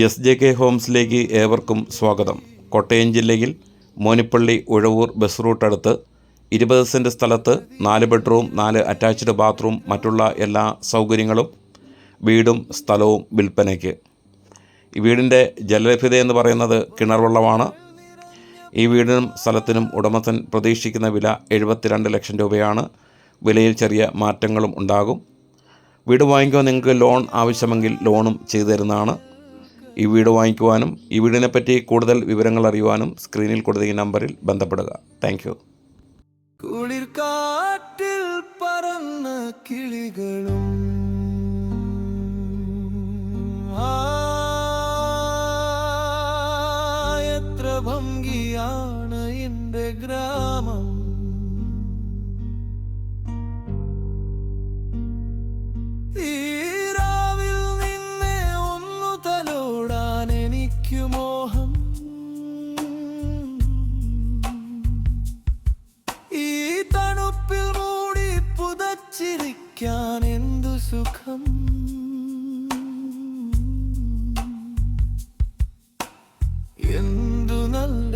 SJK ഹോംസിലേക്ക് ഏവർക്കും സ്വാഗതം. കോട്ടയം ജില്ലയിൽ മോനിപ്പള്ളി ഉഴവൂർ ബസ് റൂട്ട് അടുത്ത് 20 സെൻറ്റ് സ്ഥലത്ത് 4 ബെഡ്റൂം 4 അറ്റാച്ച്ഡ് ബാത്റൂം മറ്റുള്ള എല്ലാ സൗകര്യങ്ങളും വീടും സ്ഥലവും വിൽപ്പനയ്ക്ക്. ഈ വീടിൻ്റെ ജലലഭ്യതയെന്ന് പറയുന്നത് കിണർ വെള്ളമാണ്. ഈ വീടിനും സ്ഥലത്തിനും ഉടമസ്ഥൻ പ്രതീക്ഷിക്കുന്ന വില 72 ലക്ഷം രൂപയാണ്. വിലയിൽ ചെറിയ മാറ്റങ്ങളും ഉണ്ടാകും. വീട് വാങ്ങിക്കുവാൻ നിങ്ങൾക്ക് ലോൺ ആവശ്യമെങ്കിൽ ലോണും ചെയ്തു തരുന്നതാണ്. ഈ വീട് വാങ്ങിക്കുവാനും ഈ വീടിനെപ്പറ്റി കൂടുതൽ വിവരങ്ങൾ അറിയുവാനും സ്ക്രീനിൽ കൊടുത്ത ഈ നമ്പറിൽ ബന്ധപ്പെടുക. Thank you. കുളിർക്കാറ്റിൽ പറന്ന കിളികളും എത്ര ഭംഗിയാണ് എൻ്റെ ഗ്രാമം. മോഹം ഈ തണുപ്പിൽ മൂടി പുതച്ചിരിക്കാൻ എന്തു സുഖം. എന്തു നല്ല